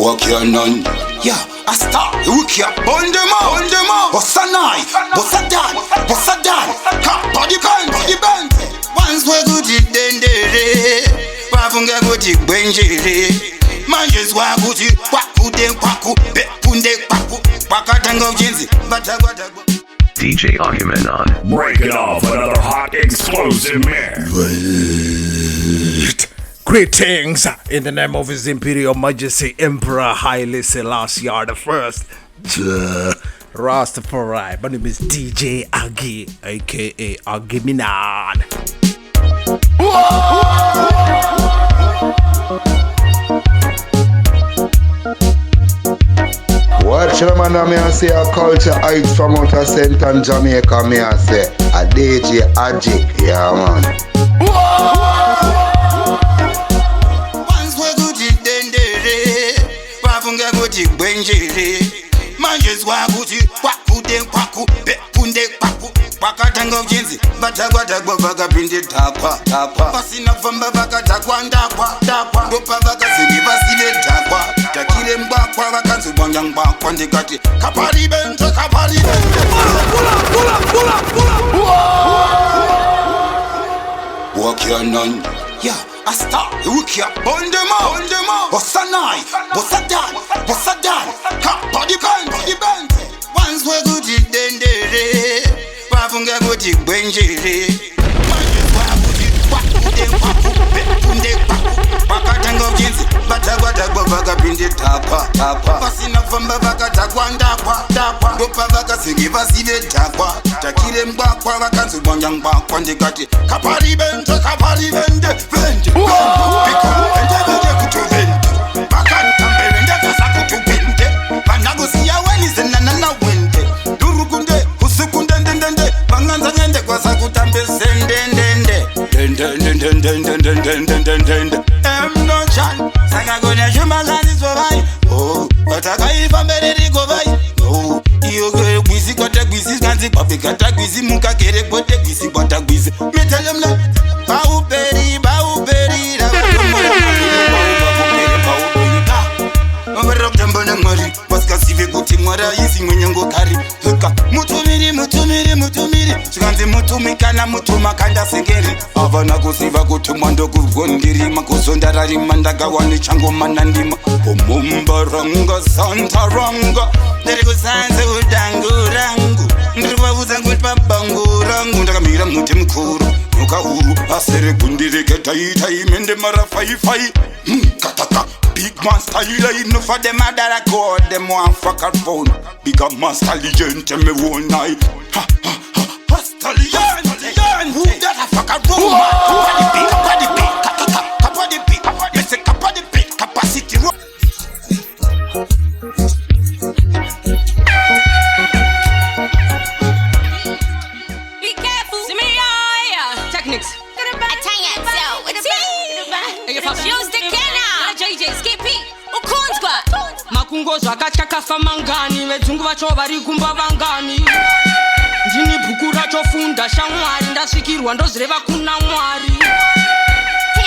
Walk your none. Yeah, I start. You can't burn them out. Bossa nine, bossa dan, Kabaribende. Once we go to Ndatenderera, wafunga kuti gwenjere. Manje zwakuti kwakude kwaku, bekunde kwaku, kwakatanga ujenzi, batagwada. DJ Agieh on. Breaking off another hot explosive mix. Greetings in the name of His Imperial Majesty Emperor Haile Selassie the First. Rastafari. My name is DJ Agieh, aka Agiminan. Watch the man, I say a culture heights from outer Central Jamaica. Me I say a DJ Agieh, yeah man. Once we go to Ndatenderera, wafunga kuti gwenjere. Manje zwakuti kwakude kwaku, bekunde kwaku, kwakatanga ujenzi, batagwada vakapinde dhakwa. Pasina kufamba vakatakwa ndakwa. Ndopa vakazini vasile dhakwa. Takire mbakwa vakanzibwanya mbakwa ndikati Kabaribende. Walk your none. Yeah, I start. You can't burn them out. Bossa nine, bossa dan, Kabaribende. Once we go to Ndatenderera, wafunga kuti gwenjere. Manje zwakuti kwakude kwaku, bekunde kwaku, kwakatanga ujenzi, batagwada vakapinde dhakwa. Pasina kufamba vakatakwa ndakwa. Ndopa vakazini vasile dhakwa. Takire mbakwa vakanzibwanya mbakwa ndikati Kabaribende. Vende kutuvende. Vakantambere kasa kutuvende. Vanakusiya wenizenana wende. Durukunde usukunde ndende. Vanganza ngende kwasa kutambe sendendende. Emnochan sakagona Shumba zanizobai. Oh, vatakaifa mbere rigovai. Oh, iyo gwisi kwata gwisi kanzi papi kata gwisi muka kere pote gwisi kwata gwisi. Metelemla bauperi Mavera Mwari, wasikasive kuti Mwari aisi mwenyengo kari. Mutumiri chikanzi mutumikana mutumakanda sengeri. Avana kusiva kuti mwando kuvondirima kuzondararima ndagawani chango manandima. Omumbaranga santaranga ndiri kusanze udangurangu. Ndiri kuvaudza kuti pabangurangu ndakamira muti mukuru nukahuru asere kundireketa Itai mende mara fai kataka. Big man style, no for them that I call them one fucker phone. Bigger man Stallion, tell me one night. Stallion, who that a fucker phone? Capacity, capacity. Be careful, see me, techniques. Tanya, so what's it? Use the canal. JJ, Skippy, Ukunzwa. Makungo zvakatya kafa mangani, vedzungu vacho vari kumba vangani. Ndini bhuku rachofunda shamwari, ndasvikirwa ndozireva kuna Mwari.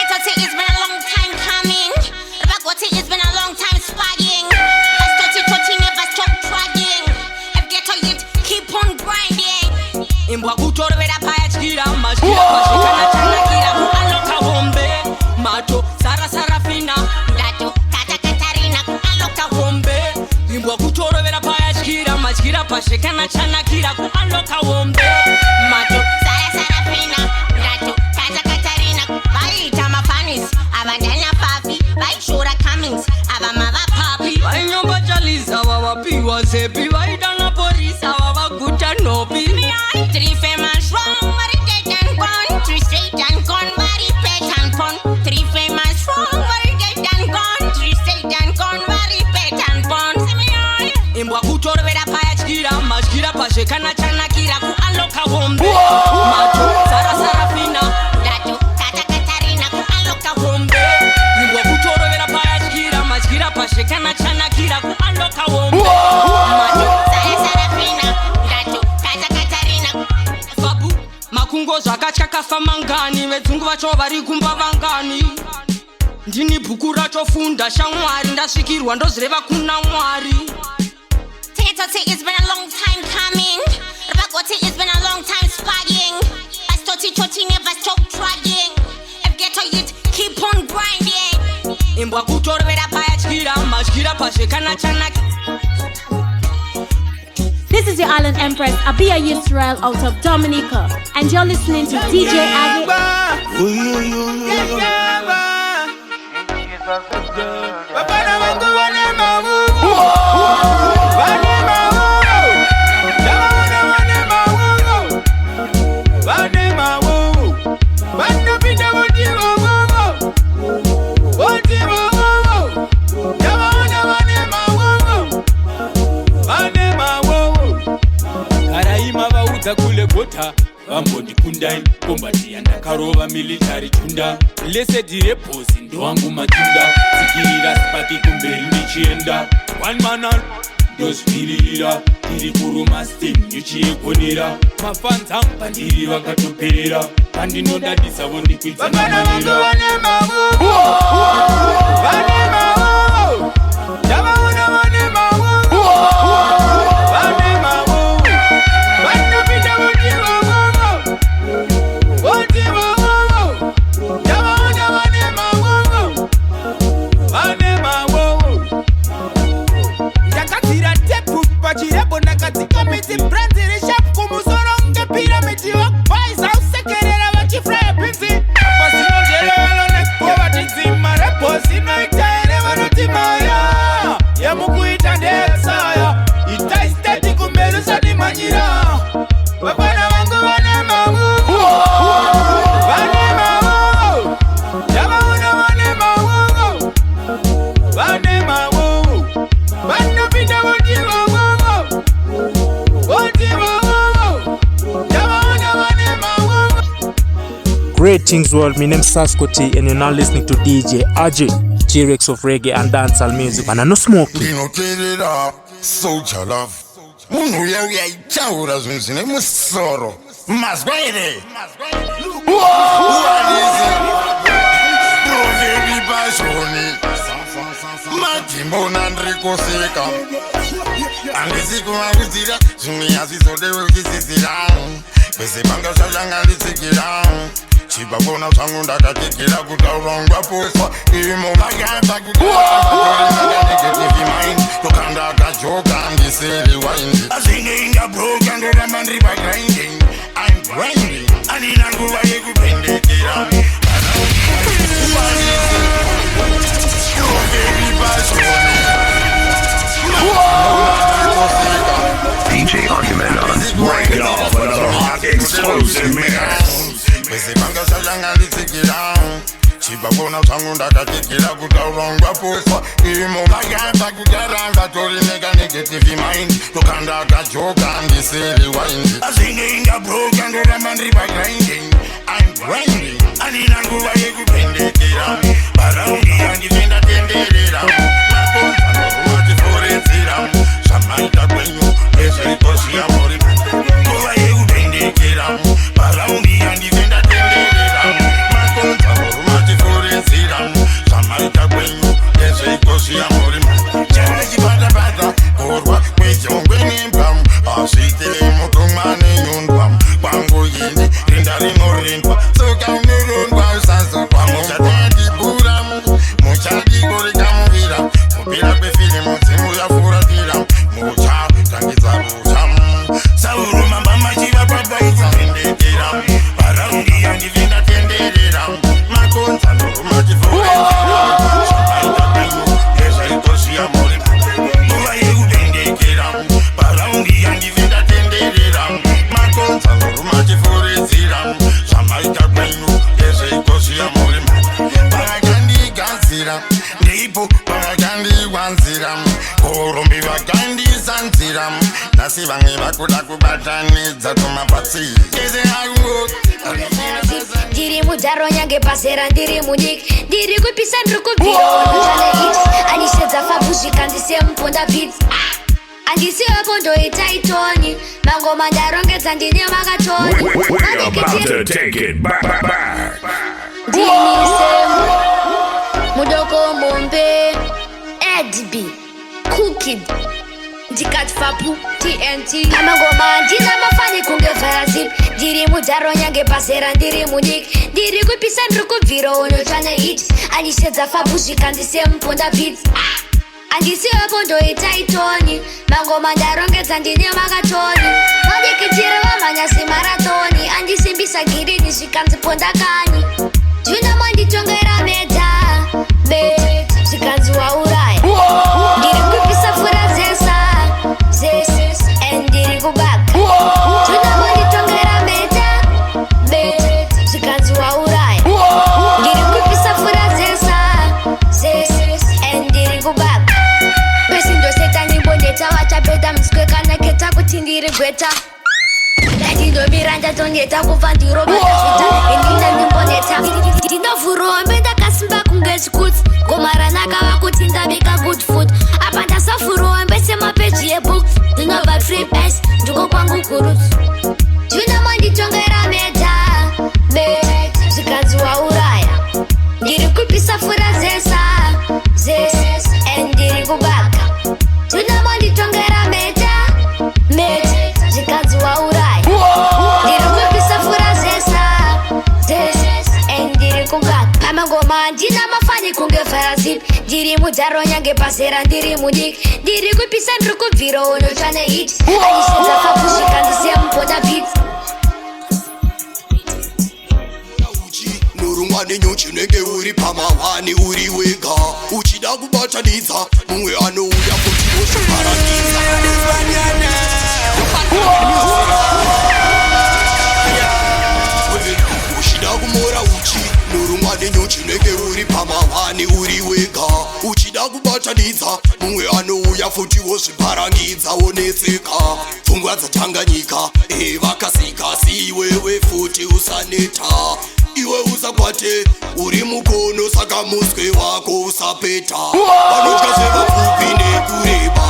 Tsotsi, it's been a long time coming. Rabagoti, it's been a long time spying. Tsotsi never stop trying. If get on it, keep on grinding. Imbwa kutorovera paya chikira, mashira pashikana chanakira, kualoka hombe. Mato, Sarafina. Imbwa kutorovera paya chikira, mashira pashikana chanakira, kualoka hombe. Mato, Sarafina. Vaita mafanis, avandanya papi. Vaishura comings, avamava papi. Vainyomba chaliza, vavapiwa zepi. Vaidana porisa, vavaguta nopi. 3 famous wrong, very dead and gone. 3 straight and gone, very pet and pun. 3 famous wrong, very dead and gone. 3 straight and gone, very pet and pun. Imbwa kutorovera paya chikira, mashikira pashikana chanakira, kualoka hombe. Mato, Sarafina. Kualoka hombe. Imbwa kutorovera paya chikira, mashikira pashikana chanakira, kualoka hombe. Mato, Sarafina. Makungo zvakatya kafa mangani, vedzungu vacho vari kumba vangani. ndini bhuku rachofunda shamwari ndasvikirwa ndozireva kuna Mwari. Tsotsi, it's been a long time coming. It's been a long time spying. Tsotsi never stop trying. If ghetto youth keep on grinding. Imbwa kutorvera paya Chikara madyira pazvekana chanaka. This is your island Empress, Agieh Yisrael out of Dominica, and you're listening to DJ Agieh. Kule bota vamboni kundai kombati yandakarova military chunda lese dire posi ndo wangu matunda zikirira spaki kumberi nichienda one man ndozvimirira tiri kuruma steam nichiekonera mafanza pandiri vakatoperera pandinodadisa vondikwidza namanira Greetings world, my name is Saskoti and you're now listening to DJ Agieh, T-Rex of reggae and dancehall music. And I no smoking. Soldier love. Munu ya ichaura zunzine musoro. Maswaire. Provebi bashoni. Majimbo nandriko seka. Andisiku maguzira. Zumi azizode ukisisira. Bese banga shajanga lisikira. Chiba bona tangu ndakatikira kutaurongwa posa imo magamba kutaurongwa negative mind tokanda kajoka ndisiri wine azinga broken ndo mandri by grinding I'm grinding anina nguva yekupendekera DJ Argument on. Break it off another hot explosive mix. Bese banga shajanga lisikira Chiba bona tangu ndakatikira kutaurongwa posa imo magamba kutaranga tori negative mind tokanda kajoka ndisiri wine azinga broken ndo mandri by grinding I'm grinding anina nguva yekupendekera baraundi yandivenda tenderera makonza norumati forenzira zvamaita kwenyu ezveikoshi yamori nguva yekupendekera baraundi yandivenda tenderera makonza norumati forenzira zvamaita kwenyu ezveikoshi yamori chakachipata-pata korwa kwejongwe nembam azvitei mutomwa nenyundwa kwangu yini rinda rinorindwa soka unorondwa usazokwa muchatandibura muchadikorekamovira kupira kwefilimu dzimuyafuratira mucha tangidza rucha saurumamba machiva pabaidza rendekera baraundi yandivenda tenderera makonza norumachiforenzera zvamaita kwenyu ezvaitosviya muri nguva yekupendekera baraundi yandivenda tenderera makonza norumachiforenzera zvamaita kwenyu ezvaitosviya muri pavakandigadzira ndipo pavakandiwanzira korombi vakandisanzira nasi vamwe vakuda kubatanidza tomapatsi ese aiwo ndiri mudharo nyange pasera ndiri munyika ndiri kupisa ndiri kubvira ondozvane x anisedza fabuzvika ndise muponda beats andisiwe pondoita itoni mangoma ndarongedza ndine makatoni We're about to take it back. ndinisemu Mudoko Mombe, Edb, Cookie, Ndikatfapu, TNT. Amangoma ndina mafani kungevhara zip. Ndiri mudzaro nyange pasera ndiri munyika. Ndiri kupisa ndiri kubvira ono chane hit. Andisedza fabu zvikandise muponda beats. Andisiwepo ndoita itoni. Mangoma ndarongedza ndine makatoni. Mandikitire vamanyasi maratoni. Andisimbisa girini zvikanziponda kani. Juna manditongera meta. Bet, zvikanzi wauraya. Ndiri kupisa fura zesa. Zes, ndiri kubaka. Juna manditongera meta. Bet, zvikanzi wauraya. Ndiri kupisa fura zesa. Zes, ndiri kubaka. Besindoseta nibondeta wachapeta msike kana keta kuti ndiri gweta. Ndindomira toneta kubva ndirobata zvita endina ndimboneta ndinovhurombe ndakasimba kunge chikutsi gomaranaka vakuti ndabika good food apa ndasavhurombe semapeji ebooks ndinobva trip s ndiko kwangu kurutsu ndinamanditongera meta bet zvikanzi wauraya ndiri kupisa fura zesa ndiri kubaka ndinamanditongera meta met zvikanzi wauraya amangoma ndina mafani kungevhara zip. Ndiri mudzaro nyange pasera ndiri munyika. Ndiri kupisa ndiri kubvira ono chane hit. Andisedza fabu zvikandise muponda beats. Norungwa nenyuchi nenge uri pamahwani uri wega. Uchida kubatanidza mumwe anouya kuti wozviparanidza. Uchida kumora uchi norungwa nenyuchi nenge uri pamahwani uri wega. Uchida kubatanidza mumwe anouya futi wozviparangidza wonetseka. Pfungwa dzatanganyika vakasika si iwewe futi usaneta. Iwe usakwate uri mukono saka muswe wako usapeta. Vanodya zvevapfupi nekureba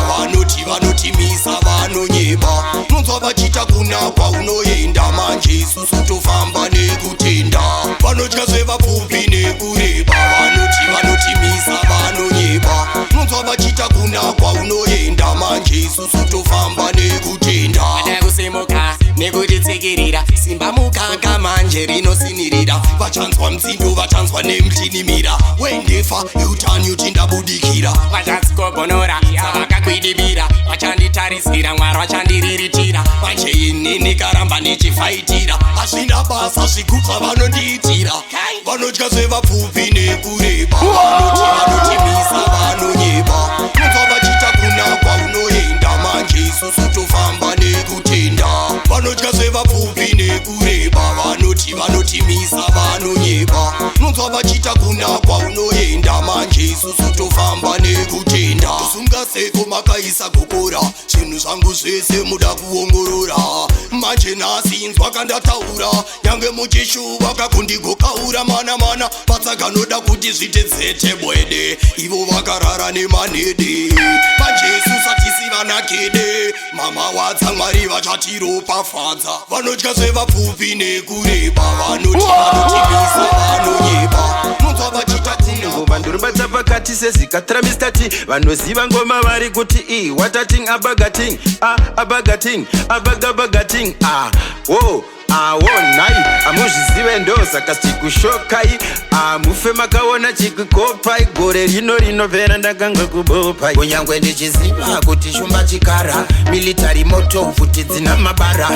vanotimisa vanonyeba. Nonzwa vachita kunakwa unoenda manje isusu tofamba nekutenda. Vanodya zvevapfupi nekureba vanotimisa vanonyeba. Nonzwa vachita kunakwa unoenda manje isusu tofamba nekutenda. Kusimuka nekutitsikirira simba mukanga manje rinosinirira. Vachanzwa mtsindo vachanzwa nemtinimira. Wendefa utani uchindabudikira. Vachatsikobonora savakakwidibira. Vachanditarisira Mwari vachandiriritira. Manje inini karamba nichifaitira. Hazvina basa zvigutsa vanondiitira. Vanodya zvevapfupi nekureba. Vanotimisa vanonyeba. Nonzwa vachita kunakwa unoenda manje isusu tofamba nekutenda. Vanodya zvevapfupi nekureba. Vanotimisa vanonyeba. Nonzwa vachita kunakwa unoenda manje isusu tofamba nekutenda. Usungaseko makaisa gokora zvinhu zvangu zvese muda kuongorora. Manje nhasi inzwa kandataura nyange muchishuva kakundigokaura mana patsaganoda kuti zvitedzete bwede. Ivo vakarara nemanede manje isusu hatisi vanakede. Mama wadza Mwari vachatiropafadza. Vanodya zvevapfupi nekureba. Vanotimisa vanonyeba. Nonzwa vachita ngoma ndorobata pakati sezikatra mistati. Vanoziva ngoma vari kuti watating abagating abagating nai amuzvizive ndo saka sikushokai mufe makaona chikukopai. Gore rinopera ndakanga kubopai. Kunyangwe ndichiziva kuti Shumba Chikara military moto futi dzina mabara.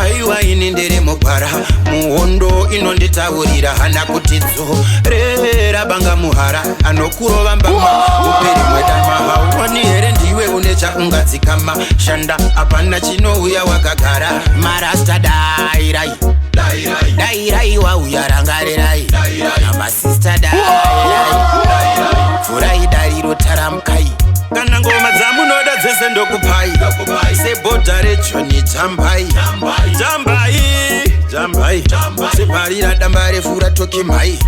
Aiwa ini ndere mugwara muhondo inonditaurira hana kuti dzorera banga muhara anokurova mbama uperi mwedama. Wani here ndiwe une chaungadzikama shanda apana chinouya wakagara. Marasta dairai wauya rangarerai namasista dairai furai dariro taramkai. Kana ngoma dzamunoda dzese ndokupai sebhodha rejoni jambai separira damba refu ratokimai.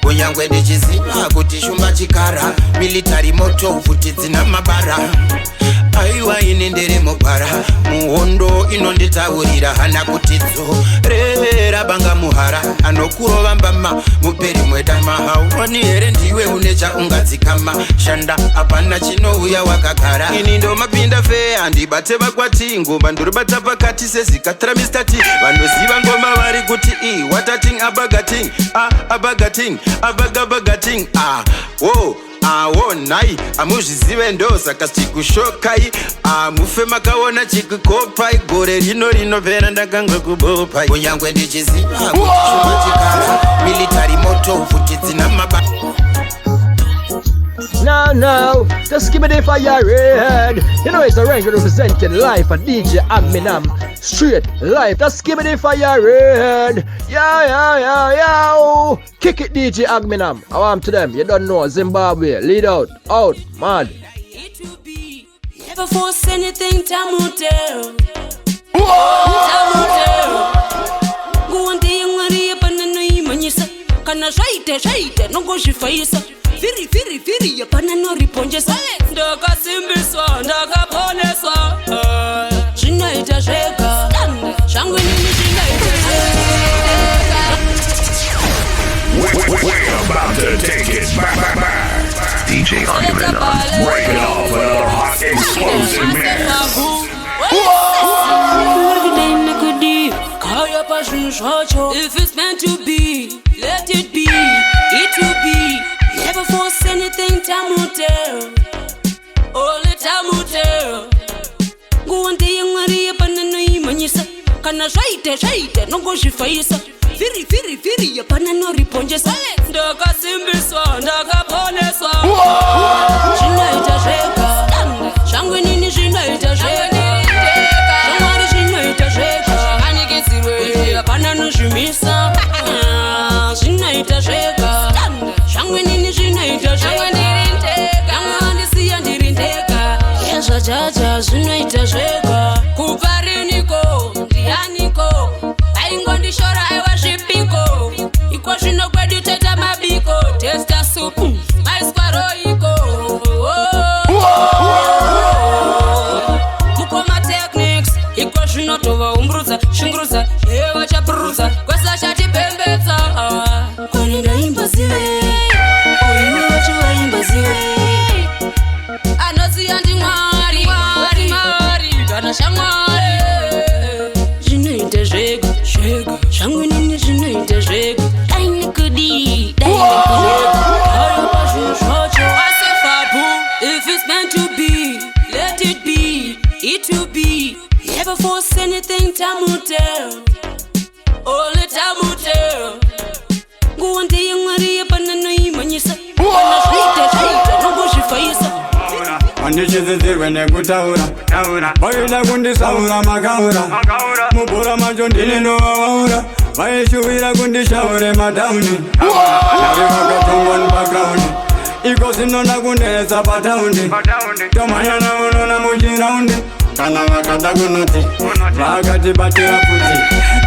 Kunyangwe ndichiziva kuti Shumba Chikara military moto futi dzina mabara. aiwa ine ndere mugwara muhondo inonditaurira hana kuti dzorera banga muhara anokurova mbama muperi mweta mahaoni here ndiwe une chaungadzikama shanda hapana chinouya wakagara ini ndo mapinda fe handibate vakwati ngomba ndoribata pakati sezikatra Mr. T vanoziva ngoma vari kuti watating abagating abagating abagabagating wo awo nai amuzvizive ndo saka chikushokai mufe makaona chikukopai gore rinopera ndakanga kubopai kunyangwe ndichiziva kuti Shumba Chikara military moto futi dzina maba. Now, just give me the fire red. You know it's a range representing life and DJ Aminam. Straight life, just give me the fire red. Yeah. Kick it DJ Aminam. I want to them, you don't know, Zimbabwe, lead out, mad. Never force anything, Tamutel. Go on the young Maria Panano, Manisa. Can I shite, no go she face. Firi, yapana no riponjesa. Ndaka simbiswa, ndaka poneswa. Zvinoita Zvega. Zvangu nini zvinoita Zvega. We're about to take it back. DJ Argument on. Break it off another hot explosive mix. If it's meant to be, let it be. It will be. Never force anything, Tamutel. Only Tamutel. Go on the young Maria Panano, Manisa. Can I shite, no go she face. Firi, yapana no riponjesa. Ndaka simbiswa, ndaka poneswa. Zvinoita Zvega. Zvangu nini zvinoita Zvega. Zvamwari zvinoita Zvega. Anikizirwe, yapana no zvimisa. Zvinoita Zvega. Zvangu nini zvinoita Zvega. Yangandisiya ndiri ndega. Yezvajaja zvinoita Zvega. Kubva riniko, ndianiko. Aingondishora aiwa zvipiko. Iko zvino kwedu teta mabiko. Testa supu, maiswaro iko. Mukoma techniques. Iko zvino tova umbrudza, shingurudza. Ewa chapurudza, kwesa chatipembedza. Koni ndaimba zive. Koni wacho waimba zive. Anoziya ndi Mwari. Kana shamwari. Zvinoita Zvega. Zvangu nini zvinoita Zvega. Dainikudi. If it's meant to be, let it be. It will be. Never force anything, Tamutel. Only Tamutel. Go on the young Maria Panano, Manisa. Kana shite, no go she face. Andichizizirwe nekutaura vaida kundisaura makaura mubhora macho ndini novawaura vaishuvira kundishaure madhauni nave vakatongwa nipagaundi iko zvinona kunetsa pataundi tomhanyana unona muchiraundi kana vakada kunoti vakatibatira futi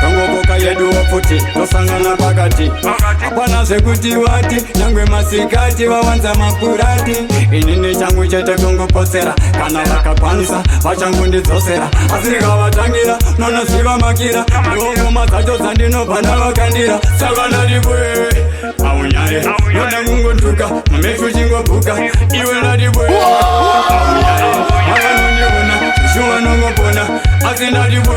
tongoboka yeduwo futi tosangana pakati hapana zvekuti vati nyangwe masikati vawanza mapurati inini changu chete kungoposera kana vakakwanisa vachangundidzosera asi ndikavatangira nonoziva makira ngoma dzacho dzandinobva ndavakandira saka ndatibwe aunyare node kungotuka mamefu chingobhuka iwe ndatibwe aunyare avanondiona Shumba nongopona asi ndatibwe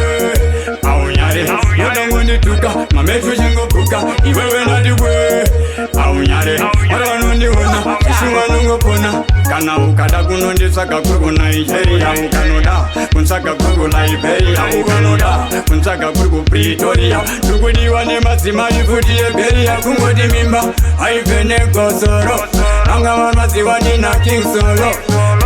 aunyare node kundituka mamefu chingobuka iwewe ndatibwe aunyare avanondiona Shumba nongopona kana ukada kunonditsvaga kuri kuNigeria ukanoda kunsvaga kuri kuLiberia ukanoda kunsvaga kuri kuPretoria ndikudiwa nemadzimai futi eberia kungoti mimba haibve negosoro vanga vanoziva nina King Solo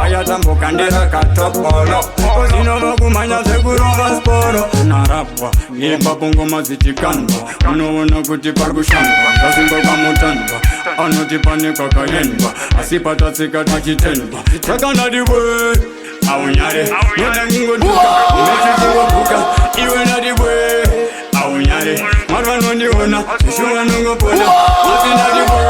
ayatambokandira katopolo kozvinova kumhanya zvekurova sporo narapwa ipapo ngoma dzichikanwa unoona kuti pari kushandwa zvasimboka mutandwa anoti pane kwakaendwa asi patatsika tachitendwa takandadibwe aunyare node kungotuka unechichingobhuka iwe ndadibwe aunyare Mwari vanondiona Shumba nongopona asi ndadibwe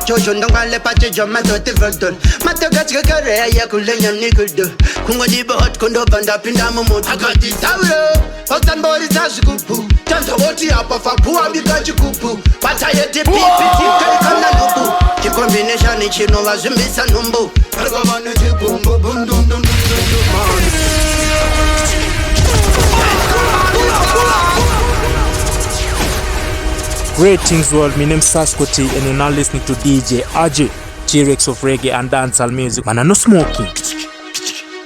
Jojo ndongale pache joma dote verdon. Matoga chikara ya kulenya nikudo. Kungo dibo hot kondo banda pinda momoto. Agati tauro. Otan bori tashikupu. Tanto woti hapa fapua bikaji kupu. Pata yeti pipi tika ikana nubu. Combination ni chino wa zimbisa numbu. Kargavane chibumbu bundum dum dum Greetings world, my name is Saskoti and you're now listening to DJ Agieh, T-Rex of reggae and dancehall music. Man, I'm not smoking.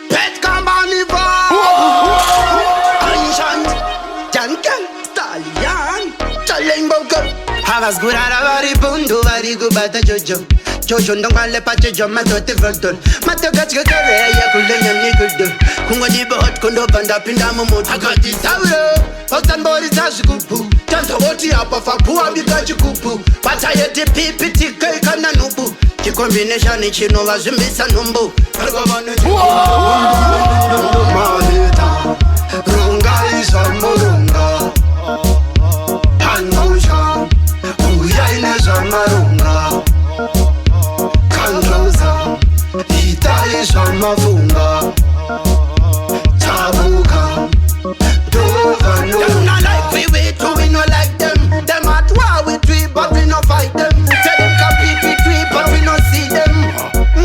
Pet Kabaribende, Ancient, Jankel, Stallion, Chalembogo. Havas good at a very bundu, very good by the Jojo. Jojo ndongale pache joma dote verdon. Matoga chikara ya kulenya nikudo. Kungo dibo hot kondo banda pinda momoto. Agati tauro. Otan bori tashikupu. Tanto woti hapa fapua bikaji kupu. Pata yeti pipi tika ikana nubu. Combination ni chino wa zimbisa numbu. Kargavane chibumbu mahita. Runga isa morunga. Hanusha. Uyaine Zvamaronga. Kandoza. Itai Zvamafunga. Tabuka. Dova no. Them not like we too, we no like them. Them at war with we, but we no fight them. Tell them compete with we, but we no see them.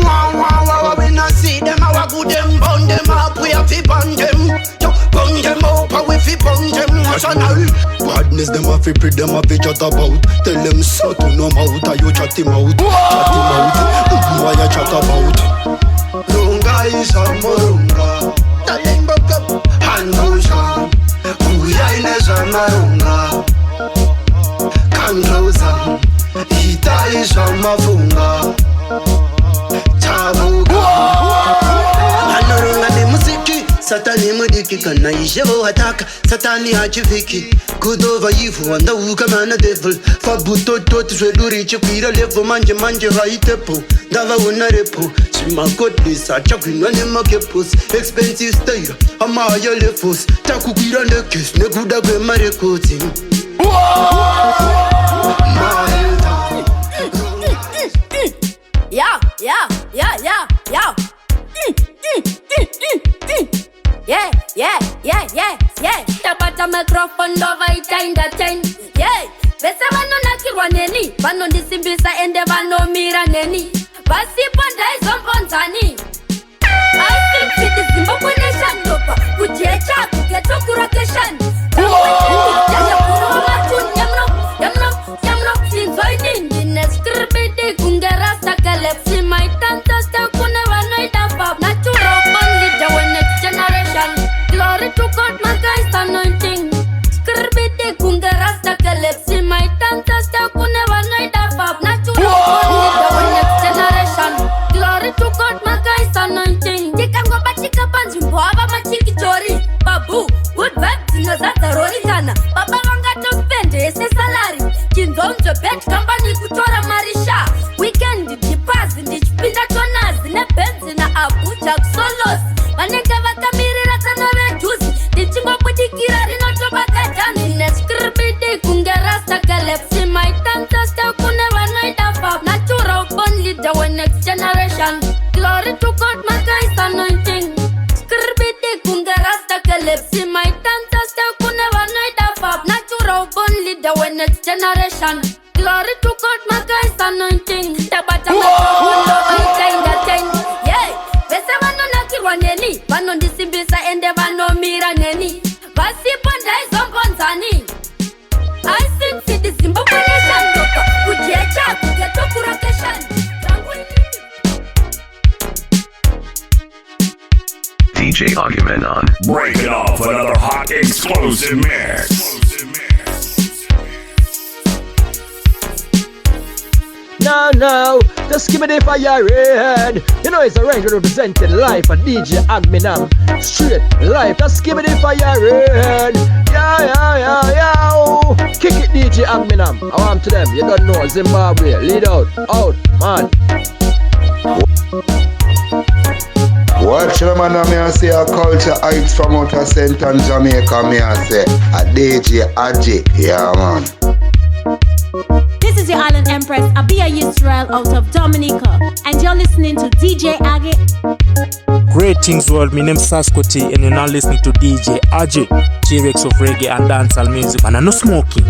Wow, we no see them. Our good them, burn them up, we have to burn them. Burn them up, we fi burn them. Badness them a fi pre them a fi chat about. Tell them so to no mouth, a you chat him out. Chat him out, why you chat about? Runga is a morunga. Taleng bokap, Hanusha. Uyaine Zvamaronga. Come closer. Itai Zvamafunga. Tabuka. Hanurunga ni muziki. Satani mudiki kana ishevo hataka. Satani hachiviki. Good over evil and the Ukamana devil. Fabuto tot reduri chipira level manje high tempo. Davawona repo. Shima godless a chakwin when him kepos. Expensive style. Amaya lefos. Takukira nekis. Neguda gwe marekotim. Yeah. Yeah. Tabata microphone over Itai Ndatenderera. Yeah. Bese vanonakirwa neni, vanondisimbisa ende vanomira neni. Vasiponda izomponzani. I think it is Zimbabwe nation dopa. Kujecha kuketo kurakeshan. Jaja kuno matun yamno. Sinzoi nindi neskribidi kungerasta kalepsi. My tanta sta kune Vanowona pop. Natural only the next generation. Glory to God, my guys anointing. Skribidi kungerasta kalepsi. My tanta sta kune Vanowona pop. Natural only the next generation. Glory to God, my guys anointing. Tikango bachika panji mboaba machiki chori. Babu, good vibes zinozata rori kana. Baba wanga to spend ese salary. Kinzonzo bet company kutora marisha. Weekend dipazi ndichipinda tonazi. Nebenzi na abuja kusolos. Vanenge vakamirira kana vejuzi. Ndichingo budikira rinotobaka jani. Neskribidi kungerasta kalepsi. My tanta sta kune Vanowona pop. Natural born leader when next generation. Glory to God, my guys anointing. Skribidi kungerasta kalepsi. My tanta sta kune Vanowona pop. Natural born leader when next generation. Glory to God, my guys anointing. Tabata microphone over Itai Ndatenderera. Yeah. Bese vanonakirwa neni, vanondisimbisa ende vanomira neni. Vasiponda izomponzani. I think it is Zimbabwe nation dopa. Kujecha kuketo kurakeshan. DJ Agieh. Break it off another hot explosive mix. Now, just give me the fire red. You know it's a range representing life and DJ Agieh. Straight life, just give me the fire red. Yeah. Kick it DJ Agieh. I want to them, you don't know, Zimbabwe, lead out, man. Watch them and I say a culture heights from outer Central Jamaica, me I say a DJ Agieh, yeah man. This is is your island empress, Agieh Israel out of Dominica, and you're listening to DJ Agieh. Greetings world, my name is Saskoti and you're now listening to DJ Agieh, T-Rex of reggae and dancehall music, and I'm not smoking.